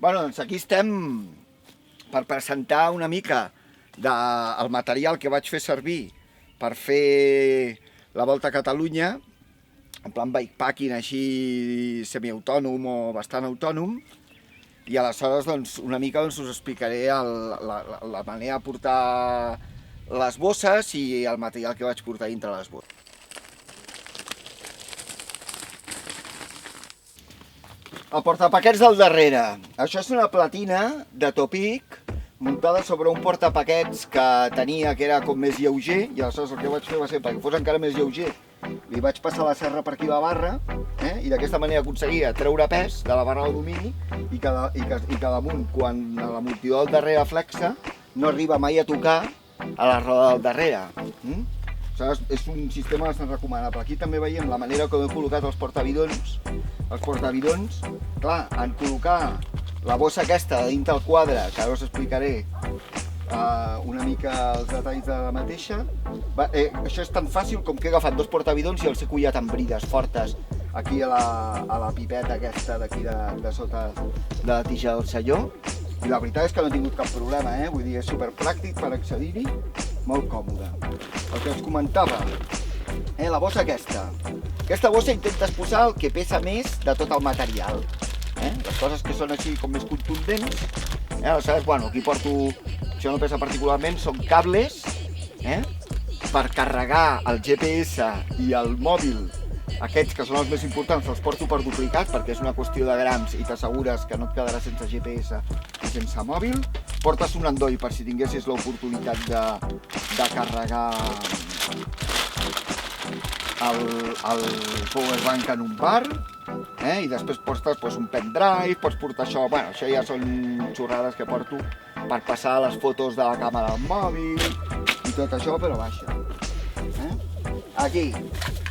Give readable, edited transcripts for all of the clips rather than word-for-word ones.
Bueno, doncs aquí estem per presentar una mica del material que vaig fer servir per fer la Volta a Catalunya, en plan bikepacking així semiautònom o bastant autònom, i aleshores doncs, una mica us explicaré la manera de portar les bosses i el material que vaig portar dintre les bosses. El portapaquets del darrere. Això és una platina de Topic muntada sobre un portapaquets que tenia, que era com més lleuger, i aleshores el que vaig fer va ser, perquè fos encara més lleuger, li vaig passar la serra per aquí la barra, i d'aquesta manera aconseguia treure pes de la barra d'alumini i que damunt, quan l'amortidor del darrere flexa, no arriba mai a tocar a la roda del darrere. Aleshores, és un sistema bastant recomanable. Aquí també veiem la manera com he col·locat els portabidons. Els portabidons, clar, en col·locar la bossa aquesta dintre el quadre, que ara us explicaré una mica els detalls de la mateixa. Això és tan fàcil com que he agafat dos portabidons i els he collat amb brides fortes aquí a la pipeta aquesta d'aquí de sota de la tija del selló. I la veritat és que no he tingut cap problema, vull dir, és superpràctic per accedir-hi, molt còmode. El que us comentava, la bossa aquesta. Aquesta bossa intentes posar el que pesa més de tot el material. Les coses que són així com més contundents. Aleshores, bueno, aquí porto, això no pesa particularment, són cables per carregar el GPS i el mòbil. Aquests que són els més importants els porto per duplicat perquè és una qüestió de grams i t'assegures que no et quedarà sense GPS i sense mòbil. Portes un endoll per si tinguessis l'oportunitat de carregar el powerbank en un bar, i després portes un pendrive, pots portar això, bueno, això ja són xorrades que porto per passar les fotos de la càmera del mòbil i tot això, però vaja. Aquí,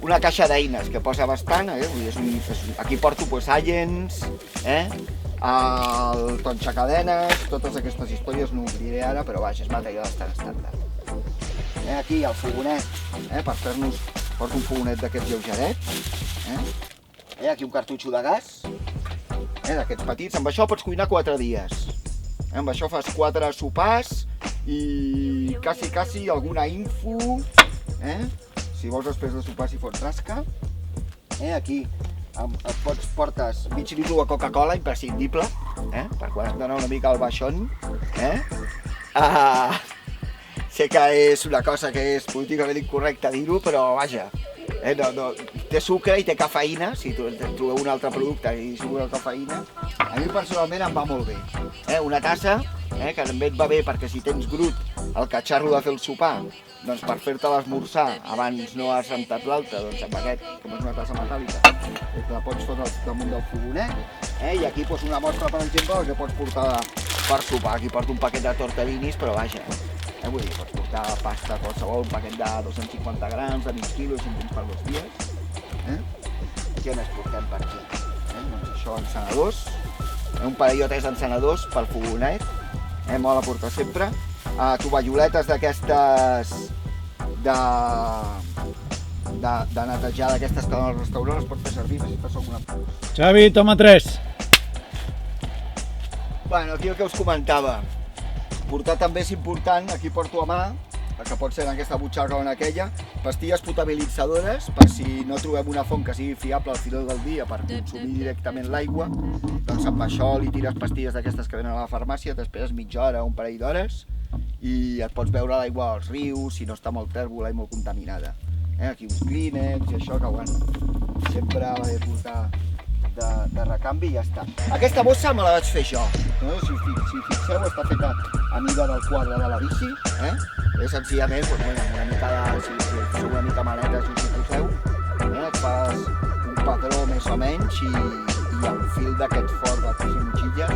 una caixa d'eines que posa bastant, aquí porto aliens, el tonxacadenes, totes aquestes històries no ho diré ara, però vaja, és material bastant estàndard. Aquí el fogonet, per fer-nos, porto un fogonet d'aquests lleugerets, aquí un cartutxo de gas, d'aquests petits, amb això pots cuinar 4 dies, amb això fas 4 sopars i quasi alguna info, si vols després de sopar si fots rasca. Aquí portes mig litre de Coca-Cola, imprescindible, per quan has d'anar una mica al baixón. Sé que és una cosa que és políticament incorrecte dir-ho, però vaja, té sucre i té cafeïna, si trobeu un altre producte i sucre o cafeïna, a mi personalment em va molt bé. Una tassa, que també et va bé perquè si tens grut el catxarro de fer el sopar, doncs per fer-te l'esmorzar abans no has rentat l'altre, doncs amb aquest, com és una tassa metàl·lica, la pots fotre damunt del fogonet, i aquí una mostra, per exemple, que pots portar per sopar. Aquí porto un paquet de tortellinis, però vaja, vull dir, pots portar pasta qualsevol, un paquet de 250 grams, de mig quilo, si en tens per 2 dies. Què més portem per aquí? Doncs això, encenedors, un parellotes d'encenedors pel fogonet, mola portar sempre. Tovalloletes d'aquestes de netejar, d'aquestes que donen als restaurants, les pots fer servir si fas alguna cosa. Xavi, toma 3. Bueno, aquí el que us comentava. Portar també és important, aquí porto a mà, que pot ser en aquesta butxaca o en aquella, pastilles potabilitzadores, per si no trobem una font que sigui fiable al final del dia per consumir directament l'aigua, doncs amb això li tires pastilles d'aquestes que venen a la farmàcia, t'esperes mitja hora o un parell d'hores i et pots beure l'aigua als rius si no està molt tèrbola i molt contaminada. Aquí uns clínex i això que, bueno, sempre va bé portar de recanvi i ja està. Aquesta bossa me la vaig fer jo. Si fixeu, està feta a mida del quadre de la bici. És senzillament, una mica de, si sou una mica maletes i us hi poseu, et fas un patró més o menys i el fil d'aquest fort de 3 motxilles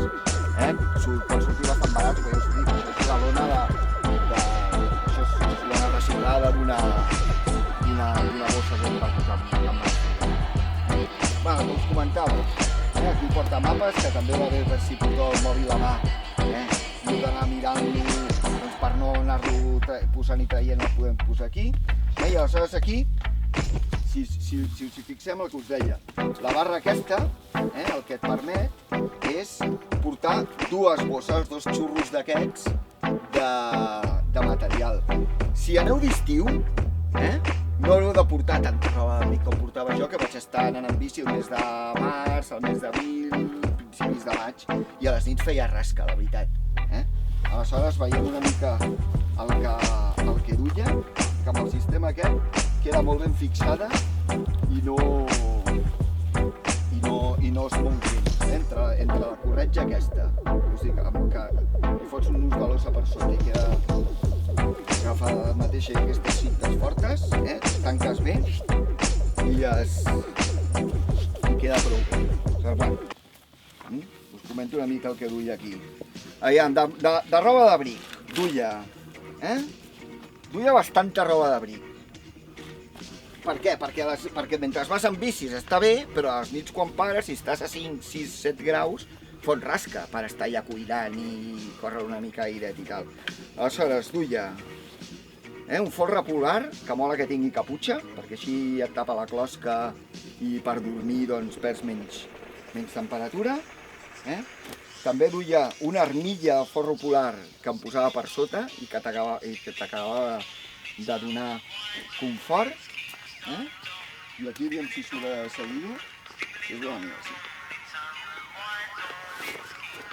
pot sortir bastant barat, perquè us dic, això és la lona això és lona reciclada d'una bossa que va posar amb bueno, com us comentava, aquí porta mapes, que també va bé per si porteu el mòbil a mà, no d'anar mirant-lo, per no anar-lo posant i traient el podem posar aquí. I aleshores aquí, si us hi fixem el que us deia, la barra aquesta, el que et permet és portar 2 bosses, 2 xurros d'aquests de material. Si aneu d'estiu, no haureu de portar tanta roba d'abric com portava jo, que vaig estar anant en bici el mes de març, el mes d'abril, principis de maig, i a les nits feia rasca, la veritat. Aleshores veiem una mica el que duia, que amb el sistema aquest queda molt ben fixada i no es mou gens, entre la corretja aquesta. O sigui, que li fots un nus de l'ossa per sota i agafa la mateixa i aquestes cintes fortes, tanques bé i queda prou bé. Bueno, us comento una mica el que duia aquí. Aviam, de roba d'abric, duia bastanta roba d'abric. Per què? Perquè mentre vas amb bicis està bé, però a les nits quan pares, si estàs a 5, 6, 7 graus, fot rasca per estar allà cuidant i córrer una mica airet i tal. Aleshores, duia un folre polar, que mola que tingui caputxa, perquè així et tapa la closca i per dormir doncs perds menys temperatura. També duia una armilla de forro polar que em posava per sota i que t'acabava de donar confort. I aquí aviam si surt de seguida, és una mica així.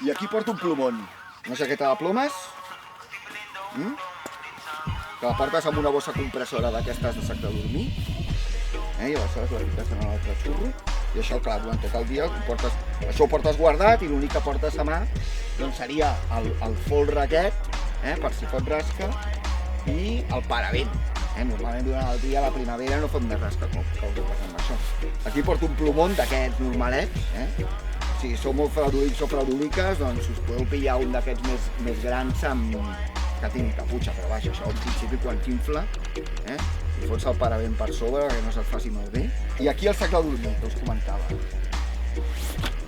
I aquí porto un plomón, una jaqueta de plomes, que la portes amb una bossa compressora d'aquestes de sac de dormir, i aleshores la fiques en l'altre xurro, i això, clar, durant tot el dia això ho portes guardat i l'únic que portes a mà doncs seria el folre aquest, per si fot rasca, i el paravent. Normalment durant el dia, a la primavera, no fot més rasca que el que passa amb això. Aquí porto un plomón d'aquests normalets. Si sou molt fraudolics o fraudoliques, doncs us podeu pillar un d'aquests més grans que tingui caputxa, però vaja, això en principi quan t'infla, i fots el paravent per sobre perquè no se't faci malbé. I aquí el sac de dormir, que us comentava.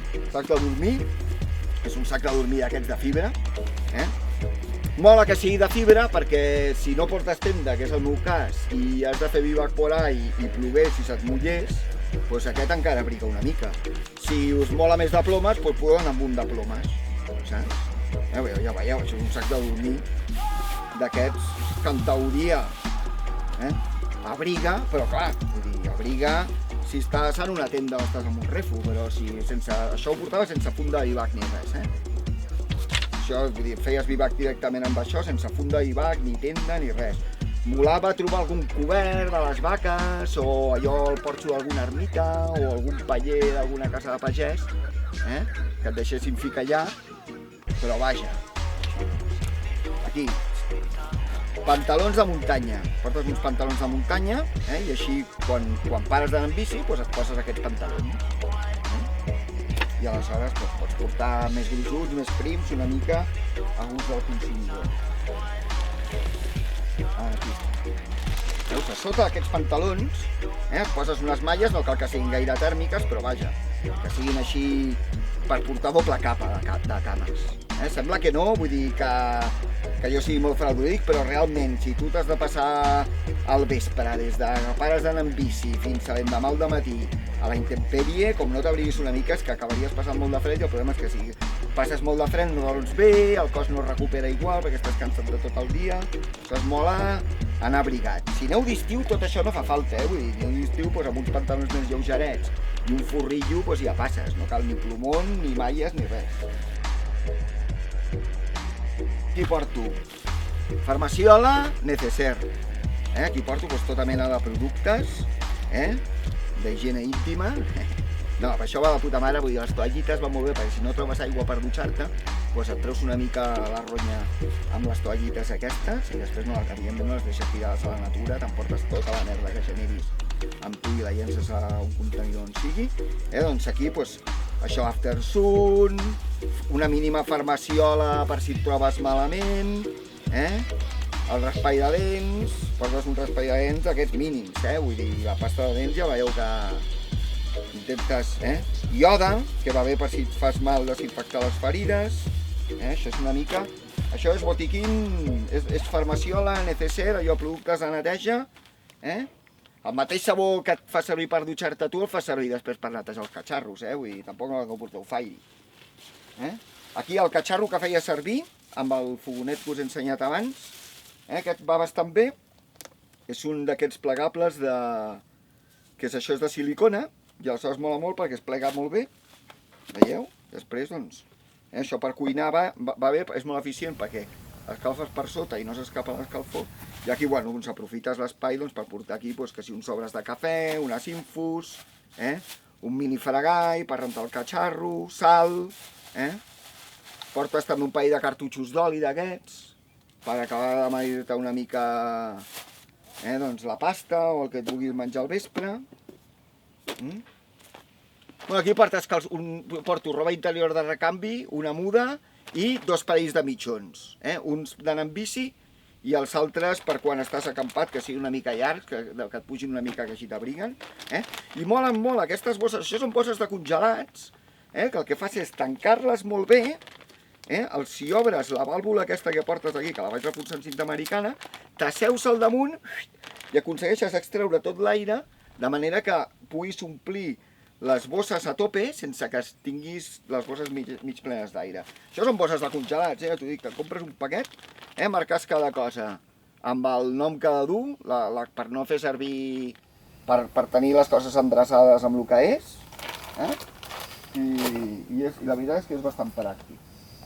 El sac de dormir és un sac de dormir d'aquests de fibra. Mola que sigui de fibra perquè si no portes tenda, que és el meu cas, i has de fer bivac por ahí i plogués i se't mullés, doncs aquest encara abriga una mica. Si us mola més de plomes, doncs podeu anar amb un de plomes, saps? Ja veieu, això és un sac de dormir d'aquests que en teoria abriga, però clar, vull dir, abriga si estàs en una tenda o estàs en un refo, però això ho portava sense funda de bivac ni res, Això, vull dir, feies bivac directament amb això, sense funda de bivac, ni tenda, ni res. Molava trobar algun cobert de les vaques, o allò al porxo d'alguna ermita, o algun paller d'alguna casa de pagès, que et deixessin ficar allà, però vaja. Aquí, pantalons de muntanya. Portes uns pantalons de muntanya, i així, quan pares d'anar en bici, doncs et poses aquests pantalons. I aleshores pots portar més gruixuts, més prims, una mica a gust del consumidor. Aquí. Veus, a sota d'aquests pantalons et poses unes malles, no cal que siguin gaire tèrmiques, però vaja, que siguin així per portar doble capa de cames. Sembla que no, vull dir que jo sigui molt fraudolic, però realment, si tu t'has de passar al vespre, des de que pares d'anar en bici fins a l'endemà al dematí, a la intempèrie, com no t'abriguis una mica, és que acabaries passant molt de fred i el problema és que si passes molt de fred no dorms bé, el cos no es recupera igual perquè estàs cansat de tot el dia, es mola anar abrigat. Si aneu d'estiu tot això no fa falta, vull dir, aneu d'estiu amb uns pantalons més lleugerets i un forrillo ja passes, no cal ni plomón, ni malles, ni res. Aquí porto Farmaciola Necessaire, aquí porto tota mena de productes, d'higiene íntima. No, això va de puta mare, vull dir, les toallites van molt bé, perquè si no trobes aigua per dutxar-te, doncs et treus una mica la ronya amb les toallites aquestes, i després evidentment no les deixes tirades a la natura, t'emportes tota la merda que generis amb tu i la llences a un contenidor on sigui. Doncs aquí, això, After Sun, una mínima farmaciola per si et trobes malament, el raspall de dents, portes un raspall de dents d'aquests mínims, vull dir, la pasta de dents ja veieu que intentes, ioda, que va bé per si et fas mal desinfectar les ferides, això és una mica, això és botiquín, és farmaciola, necessaire, allò, productes de neteja, el mateix sabó que et fa servir per dutxar-te tu el fa servir després per netejar els catxarros, vull dir, tampoc no porteu fairi. Aquí el catxarro que feia servir, amb el fogonet que us he ensenyat abans, aquest va bastant bé. És un d'aquests plegables que això és de silicona, i aleshores mola molt perquè es plega molt bé. Veieu? Després, doncs, això per cuinar va bé, és molt eficient perquè escalfes per sota i no s'escapa l'escalfor. I aquí, bueno, aprofites l'espai per portar aquí que si uns sobres de cafè, unes infus, un mini fregall per rentar el catxarro, sal, portes també un parell de cartutxos d'oli d'aquests per acabar de marir-te una mica la pasta o el que et vulguis menjar al vespre. Aquí porto roba interior de recanvi, una muda i 2 parells de mitjons. Uns d'anar amb bici i els altres per quan estàs acampat, que siguin una mica llargs, que et pugin una mica que així t'abriguen. I molen molt aquestes bosses, això són bosses de congelats, que el que fas és tancar-les molt bé. Si obres la vàlvula aquesta que portes aquí, que la vaig reforçar en cinta americana, t'asseus al damunt i aconsegueixes extreure tot l'aire de manera que puguis omplir les bosses a tope sense que tinguis les bosses mig plenes d'aire. Això són bosses de congelats, t'ho dic, que compres un paquet, marques cada cosa amb el nom que ha de dur, per no fer servir, per tenir les coses endreçades amb el que és, i la veritat és que és bastant pràctic.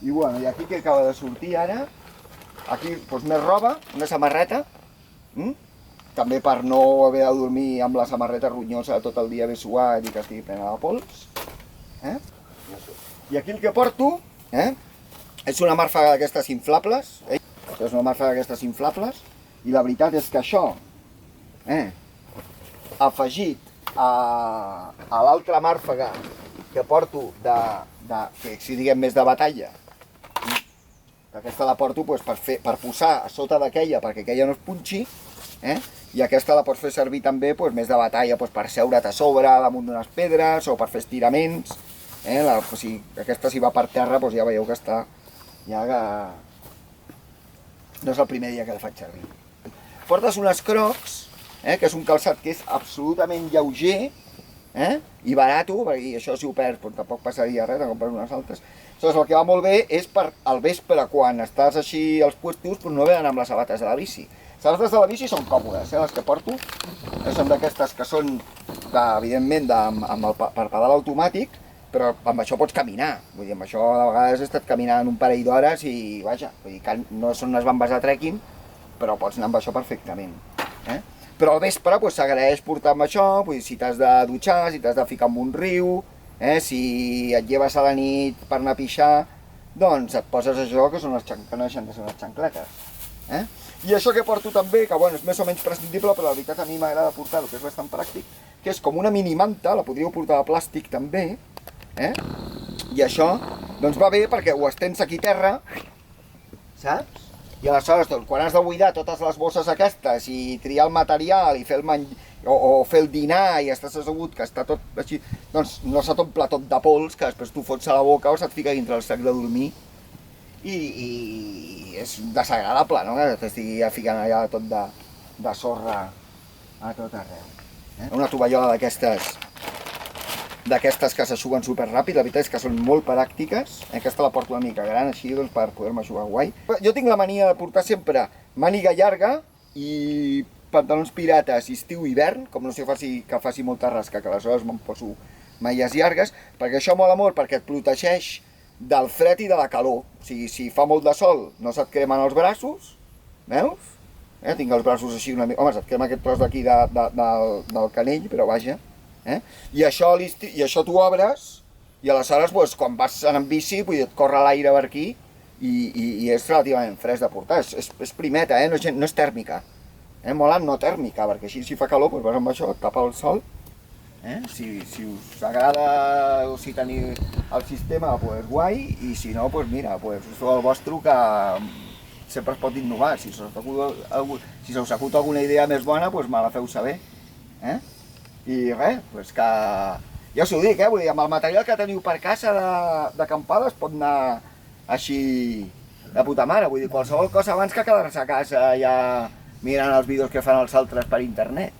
I bueno, i aquí que acaba de sortir ara, aquí més roba, una samarreta, també per no haver de dormir amb la samarreta ronyosa tot el dia ben suat i que estigui plena de pols. I aquí el que porto és una màrfaga d'aquestes inflables, és una màrfaga d'aquestes inflables, i la veritat és que això, afegit a l'altra màrfaga que porto que si diguem més de batalla, aquesta la porto per posar a sota d'aquella perquè aquella no es punxi, i aquesta la pots fer servir també més de batalla per seure't a sobre damunt d'unes pedres o per fer estiraments. Aquesta si va per terra ja veieu que està, no és el primer dia que la faig servir. Portes unes crocs, que és un calçat que és absolutament lleuger i barat, perquè això si ho perds tampoc passaria res, te compres unes altres. Aleshores, el que va molt bé és per al vespre, quan estàs així als puestos, no ve d'anar amb les sabates de la bici. Les sabates de la bici són còmodes, les que porto, són d'aquestes que són, evidentment, per pedal automàtic, però amb això pots caminar. Vull dir, amb això de vegades he estat caminant un parell d'hores i, vaja, no són unes bambes de trekking, però pots anar amb això perfectament. Però al vespre s'agraeix portar amb això, si t'has de dutxar, si t'has de ficar en un riu, si et lleves a la nit per anar a pixar, doncs et poses això, que no deixen de ser unes xancletes. I això que porto també, que és més o menys prescindible, però la veritat a mi m'agrada portar-ho, que és bastant pràctic, que és com una minimanta, la podríeu portar de plàstic també, i això va bé perquè ho estens aquí a terra, saps? I aleshores, quan has de buidar totes les bosses aquestes i triar el material i fer el dinar i estàs assegut que està tot així, doncs no se t'omple tot de pols que després tu fots a la boca o se't fica dintre el sac de dormir i és desagradable, no? Que t'estigui ficant allà tot de sorra a tot arreu. Una tovallola d'aquestes que s'aixuguen superràpid, la veritat és que són molt pràctiques. Aquesta la porto una mica gran així per poder-me aixugar guai. Jo tinc la mania de portar sempre màniga llarga i pantalons pirates estiu i hivern, com no sé que faci molta rasca, que aleshores me'n poso malles llargues, perquè això mola molt perquè et protegeix del fred i de la calor. O sigui, si fa molt de sol no se't cremen els braços, veus? Tinc els braços així una mica... Home, se't crema aquest tros d'aquí del canell, però vaja. I això t'ho obres i aleshores quan vas anar amb bici et corre l'aire per aquí i és relativament fresc de portar. És primeta, no és tèrmica. Mola no tèrmica, perquè així si fa calor vas amb això, et tapa el sol. Si us agrada o si teniu el sistema, guai, i si no, mira, feu el vostre que sempre es pot innovar. Si se us acut alguna idea més bona, me la feu saber. I res, que ja us ho dic, vull dir, amb el material que teniu per casa d'acampada es pot anar així de puta mare, vull dir, qualsevol cosa abans que quedar-se a casa ja mirant els vídeos que fan els altres per internet.